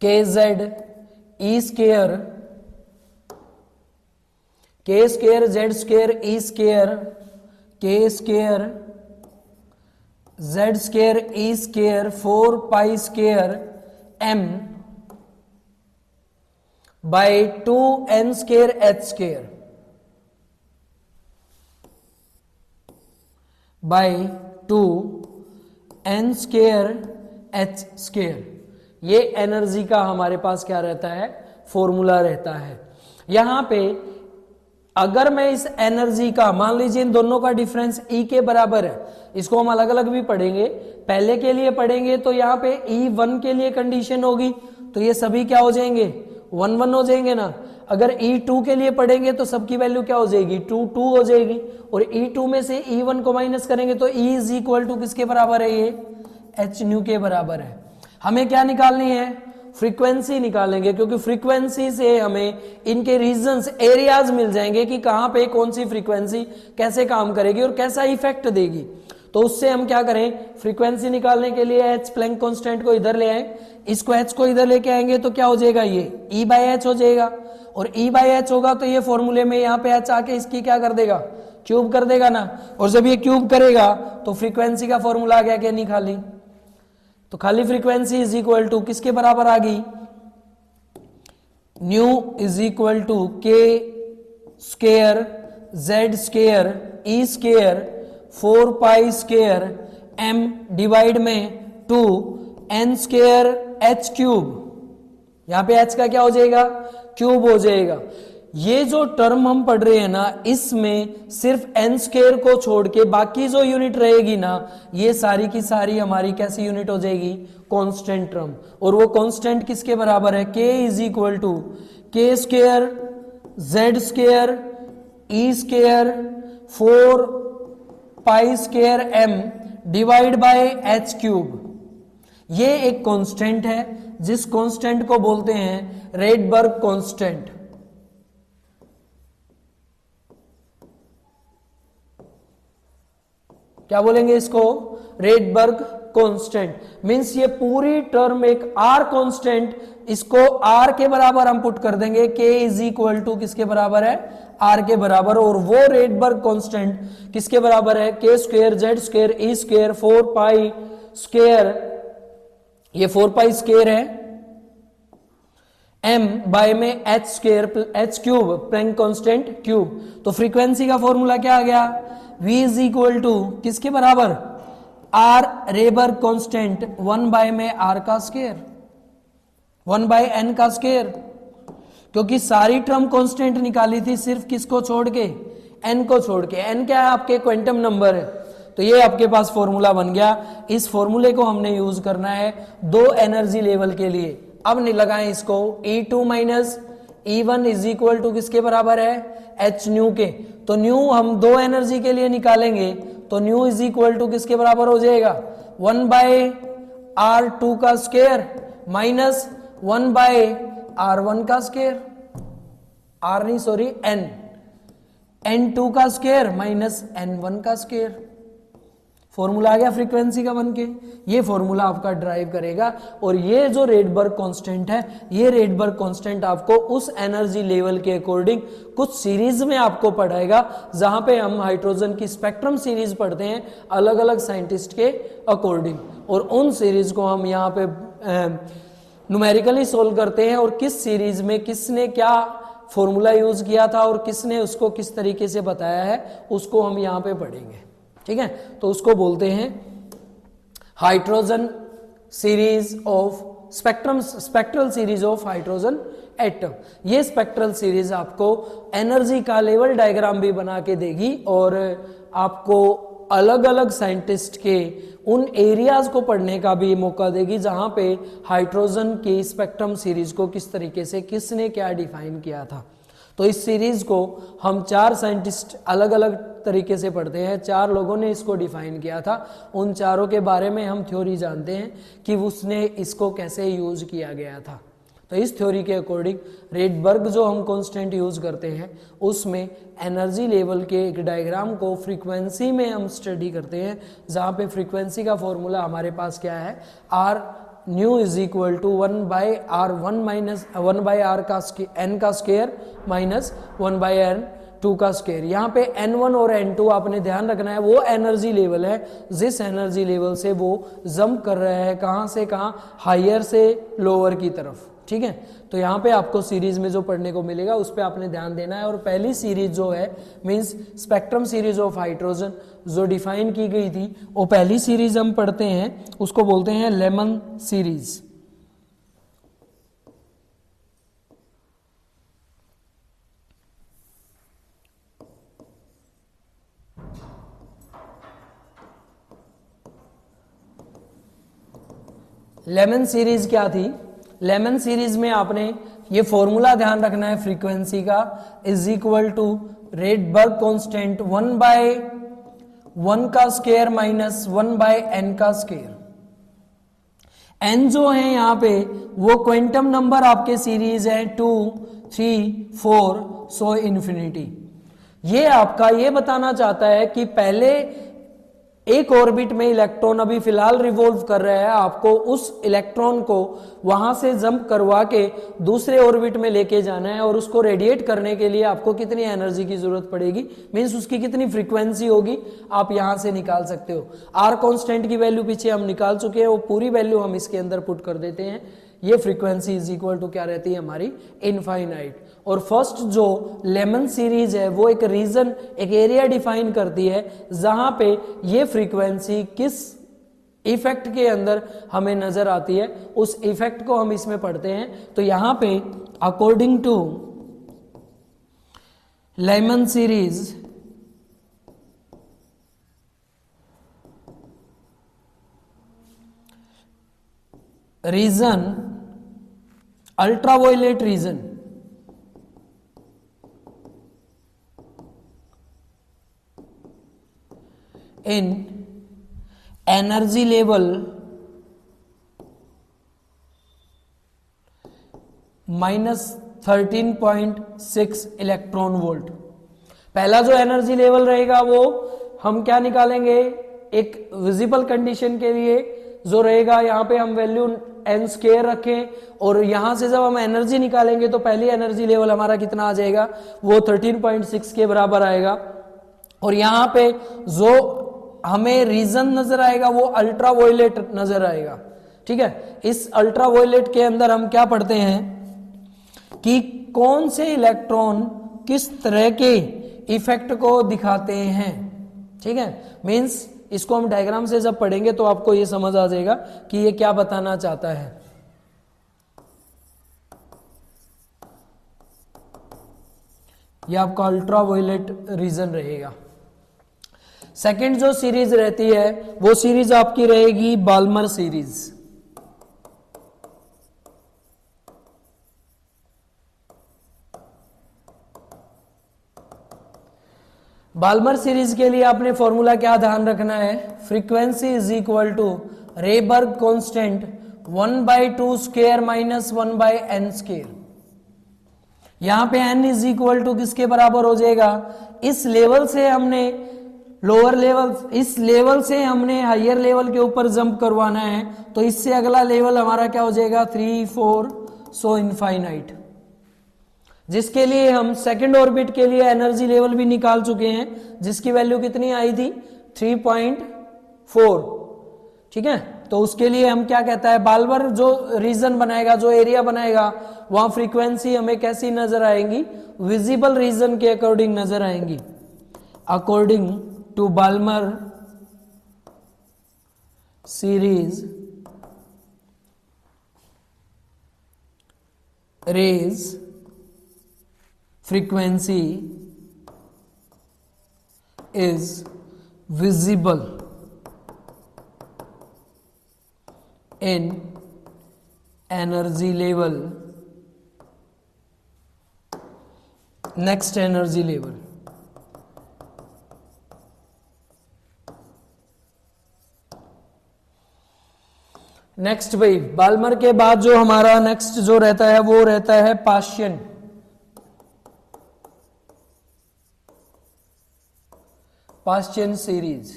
K Z E square, K square Z square E square, K square Z square E square 4 pi square M by 2 N square H square by 2 N square H square. ये energy का हमारे पास क्या रहता है, फॉर्मूला रहता है। यहां पे अगर मैं इस एनर्जी का, मान लीजिए इन दोनों का डिफरेंस E के बराबर है, इसको हम अलग अलग भी पढ़ेंगे, पहले के लिए पढ़ेंगे तो यहाँ पे E1 के लिए कंडीशन होगी तो ये सभी क्या हो जाएंगे, 1 1 हो जाएंगे ना। अगर E2 के लिए पढ़ेंगे तो सबकी वैल्यू क्या हो जाएगी, 2 2 हो जाएगी। और E2 में से E1 को माइनस करेंगे तो E इज इक्वल टू किसके बराबर है, ये एच न्यू के बराबर है। हमें क्या निकालनी है, फ्रीक्वेंसी निकालेंगे, क्योंकि फ्रीक्वेंसी से हमें इनके रीजंस, एरियाज मिल जाएंगे कि कहां पे कौन सी फ्रीक्वेंसी कैसे काम करेगी और कैसा इफेक्ट देगी। तो उससे हम क्या करें, फ्रीक्वेंसी निकालने के लिए एच प्लैंक कांस्टेंट को इधर ले आए, इसको एच को इधर लेके आएंगे तो क्या हो जाएगा, ये ई बाय एच हो जाएगा। और ई बाय एच होगा तो ये फॉर्मूले में यहाँ पे एच आके इसकी क्या कर देगा, क्यूब कर देगा ना। और जब ये क्यूब करेगा तो फ्रीक्वेंसी का फॉर्मूला आ गया क्या, नहीं खाली, तो खाली फ्रीक्वेंसी इज इक्वल टू किसके बराबर आ गई, nu is equal to K square Z square E square 4 pi square M divide में 2 एन स्केयर एच क्यूब। यहां पे एच का क्या हो जाएगा, क्यूब हो जाएगा। ये जो टर्म हम पढ़ रहे हैं ना, इसमें सिर्फ एन स्केयर को छोड़ के बाकी जो यूनिट रहेगी ना, ये सारी की सारी हमारी कैसी यूनिट हो जाएगी, कांस्टेंट टर्म। और वो कांस्टेंट किसके बराबर है, K is equal to K square Z square E square 4 pi square M divide by H cube. ये एक कांस्टेंट है जिस कांस्टेंट को बोलते हैं रेडबर्ग कांस्टेंट। क्या बोलेंगे इसको, रेडबर्ग कांस्टेंट। मींस ये पूरी टर्म एक आर कांस्टेंट, इसको आर के बराबर हम पुट कर देंगे, के इज इक्वल टू किसके बराबर है, आर के बराबर। और वो रेडबर्ग कांस्टेंट किसके बराबर है, K square Z square E square 4 pi square, ये 4 पाई स्क्वायर है एम बाय में H square H cube, Planck constant cube. तो फ्रीक्वेंसी का फॉर्मूला क्या आ गया, V इज इक्वल टू किसके बराबर, आर रेबर्ग कांस्टेंट 1 बाय में आर का स्क्वायर 1 बाय एन का स्क्वायर। क्योंकि सारी टर्म कांस्टेंट निकाली थी सिर्फ किसको छोड़ के, एन को छोड़ के। एन क्या है, आपके क्वांटम नंबर है। तो ये आपके पास फॉर्मूला बन गया। इस फॉर्मूले को हमने यूज करना है दो एनर्जी लेवल के लिए। अब नहीं लगाएं इसको, E2 minus E1 is equal to किसके बराबर है, एच न्यू के। तो न्यू हम दो एनर्जी के लिए निकालेंगे तो न्यू इज इक्वल टू किसके बराबर हो जाएगा, 1 बाय R2 का स्क्वायर माइनस 1 बाय R1 का स्क्वायर, आर नहीं सॉरी एन, N2 का स्क्वायर माइनस N1 का स्क्वायर। फॉर्मूला आ गया फ्रीक्वेंसी का बनके। ये फॉर्मूला आपका ड्राइव करेगा। और ये जो रेडबर्ग कांस्टेंट है, ये रेडबर्ग कांस्टेंट आपको उस एनर्जी लेवल के अकॉर्डिंग कुछ सीरीज में आपको पढ़ाएगा, जहां पे हम हाइड्रोजन की स्पेक्ट्रम सीरीज पढ़ते हैं अलग अलग साइंटिस्ट के अकॉर्डिंग। और उन सीरीज को हम यहाँ पे न्यूमेरिकली सोल्व करते हैं, और किस सीरीज में किसने क्या फॉर्मूला यूज किया था और किसने उसको किस तरीके से बताया है, उसको हम यहाँ पे पढ़ेंगे। ठीक है, तो उसको बोलते हैं hydrogen series of spectral series of hydrogen atom. ये स्पेक्ट्रल सीरीज आपको एनर्जी का लेवल डायग्राम भी बना के देगी और आपको अलग अलग साइंटिस्ट के उन एरियाज को पढ़ने का भी मौका देगी जहां पे हाइड्रोजन की स्पेक्ट्रम सीरीज को किस तरीके से किसने क्या डिफाइन किया था। तो इस सीरीज को हम 4 साइंटिस्ट अलग अलग तरीके से पढ़ते हैं, 4 लोगों ने इसको डिफाइन किया था। उन चारों के बारे में हम थ्योरी जानते हैं कि उसने इसको कैसे यूज किया गया था। तो इस थ्योरी के अकॉर्डिंग रेडबर्ग जो हम कांस्टेंट यूज करते हैं, उसमें एनर्जी लेवल के एक डायग्राम को फ्रीक्वेंसी में हम स्टडी करते हैं, जहाँ पे फ्रीक्वेंसी का फॉर्मूला हमारे पास क्या है, R nu is equal to 1/r 1 minus 1/r का n का स्क्वायर माइनस 1/n 2 का स्क्वायर। यहाँ पे n1 और n2 आपने ध्यान रखना है, वो एनर्जी लेवल है जिस एनर्जी लेवल से वो जंप कर रहा है, कहाँ से कहाँ, हायर से लोअर की तरफ। ठीक है, तो यहाँ पे आपको सीरीज में जो पढ़ने को मिलेगा उस पर आपने ध्यान देना है। और पहली सीरीज जो है means spectrum series of hydrogen जो डिफाइन की गई थी, वो पहली सीरीज हम पढ़ते हैं, उसको बोलते हैं लेमन सीरीज। लेमन सीरीज क्या थी? लेमन सीरीज में आपने ये फॉर्मूला ध्यान रखना है फ्रीक्वेंसी का, is equal to Rydberg constant 1/1 का स्क्वायर माइनस 1/n का स्क्वायर। n जो है यहाँ पे वो क्वांटम नंबर आपके सीरीज है 2, 3, 4 सो इन्फिनिटी। ये आपका ये बताना चाहता है कि पहले एक ऑर्बिट में इलेक्ट्रॉन अभी फिलहाल रिवॉल्व कर रहा है, आपको उस इलेक्ट्रॉन को वहां से जंप करवा के दूसरे ऑर्बिट में लेके जाना है, और उसको रेडिएट करने के लिए आपको कितनी एनर्जी की जरूरत पड़ेगी, मींस उसकी कितनी फ्रीक्वेंसी होगी, आप यहां से निकाल सकते हो। आर कांस्टेंट की वैल्यू पीछे हम निकाल चुके हैं, वो पूरी वैल्यू हम इसके अंदर पुट कर देते हैं। ये फ्रीक्वेंसी इज इक्वल टू क्या रहती है हमारी, इनफाइनाइट। और फर्स्ट जो लेमन सीरीज है वो एक रीजन, एक एरिया डिफाइन करती है जहां पे ये फ्रीक्वेंसी किस इफेक्ट के अंदर हमें नजर आती है, उस इफेक्ट को हम इसमें पढ़ते हैं। तो यहां पे according to Lyman series region, ultraviolet region, in energy level -13.6 electron volt. पहला जो एनर्जी लेवल रहेगा वो हम क्या निकालेंगे, एक विजिबल कंडीशन के लिए जो रहेगा, यहाँ पे हम वैल्यू n स्क्वायर रखें, और यहां से जब हम एनर्जी निकालेंगे तो पहली एनर्जी लेवल हमारा कितना आ जाएगा, वो 13.6 के बराबर आएगा। और यहाँ पे जो हमें रीजन नजर आएगा वो अल्ट्रावायलेट नजर आएगा। ठीक है, इस अल्ट्रावायलेट के अंदर हम क्या पढ़ते हैं कि कौन से इलेक्ट्रॉन किस तरह के इफेक्ट को दिखाते हैं। ठीक है, मींस इसको हम डायग्राम से जब पढ़ेंगे तो आपको ये समझ आ जाएगा कि ये क्या बताना चाहता है। ये आपका अल्ट्रावायलेट रीजन रहेगा। सेकंड जो सीरीज रहती है वो सीरीज आपकी रहेगी बाल्मर सीरीज। बाल्मर सीरीज के लिए आपने फॉर्मूला क्या ध्यान रखना है, frequency is equal to Rydberg constant 1/2 square minus 1/n square. यहां पे n इज इक्वल टू किसके बराबर हो जाएगा, इस लेवल से हमने लोअर लेवल, इस लेवल से हमने हायर लेवल के ऊपर जंप करवाना है, तो इससे अगला लेवल हमारा क्या हो जाएगा 3, 4 सो इनफाइनाइट, जिसके लिए हम सेकंड ऑर्बिट के लिए एनर्जी लेवल भी निकाल चुके हैं, जिसकी वैल्यू कितनी आई थी 3.4। ठीक है, तो उसके लिए हम क्या कहता है, बाल्मर जो रीजन बनाएगा, जो एरिया बनाएगा, वहां फ्रीक्वेंसी हमें कैसी नजर आएंगी, विजिबल रीजन के अकॉर्डिंग नजर आएंगी। According to Balmer series rays frequency is visible in energy level, next energy level। Next भाई, बाल्मर के बाद जो हमारा नेक्स्ट जो रहता है वो रहता है पाशियन। पाश्चियन सीरीज।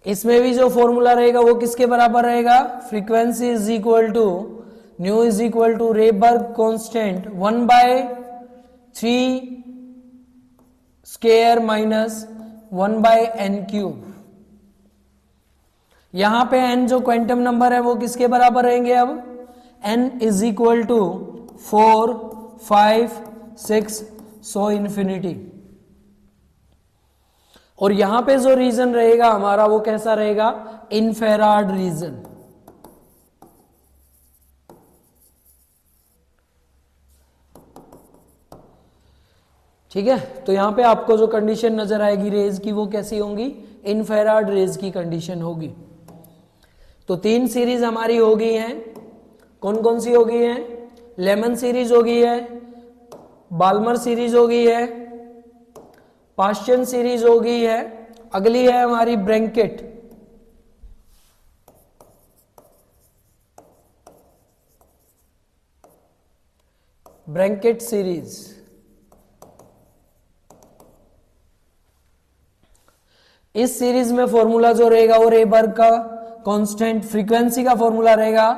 इसमें भी जो फॉर्मूला रहेगा वो किसके बराबर रहेगा, frequency is equal to nu is equal to Rydberg constant 1/3 square minus 1/n³। यहां पे n जो क्वांटम नंबर है वो किसके बराबर रहेंगे, अब n is equal to 4, 5, 6 so infinity. और यहां पे जो रीजन रहेगा हमारा वो कैसा रहेगा, इनफेराड रीजन। ठीक है, तो यहां पे आपको जो कंडीशन नजर आएगी रेज की वो कैसी होंगी, इनफेराड रेज की कंडीशन होगी। तो 3 सीरीज हमारी हो गई हैं, कौन कौन सी हो गई हैं, लेमन सीरीज हो गई है, बाल्मर सीरीज हो गई है, पास्चन सीरीज हो गई है, अगली है हमारी ब्रैंकेट। ब्रैंकेट सीरीज। इस सीरीज में फॉर्मूला जो रहेगा वो रेबर्ग का कांस्टेंट फ्रीक्वेंसी का फॉर्मूला रहेगा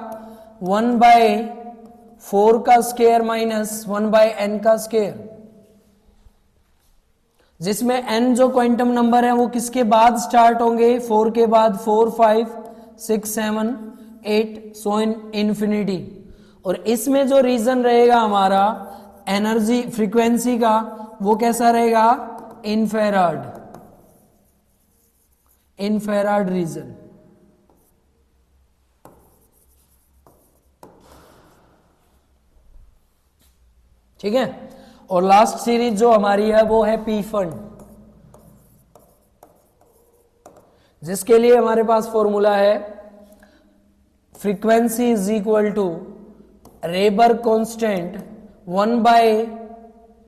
1/4 का स्क्वायर माइनस 1/n का स्क्वायर, जिसमें n जो क्वांटम नंबर है वो किसके बाद स्टार्ट होंगे, 4 के बाद 4, 5, 6, 7, 8 सो इन्फिनिटी। और इसमें जो रीजन रहेगा हमारा एनर्जी फ्रीक्वेंसी का वो कैसा रहेगा, इनफेराड रीजन। ठीक है, और लास्ट सीरीज जो हमारी है वो है पी फंड, जिसके लिए हमारे पास फॉर्मूला है frequency is equal to Rydberg constant 1/4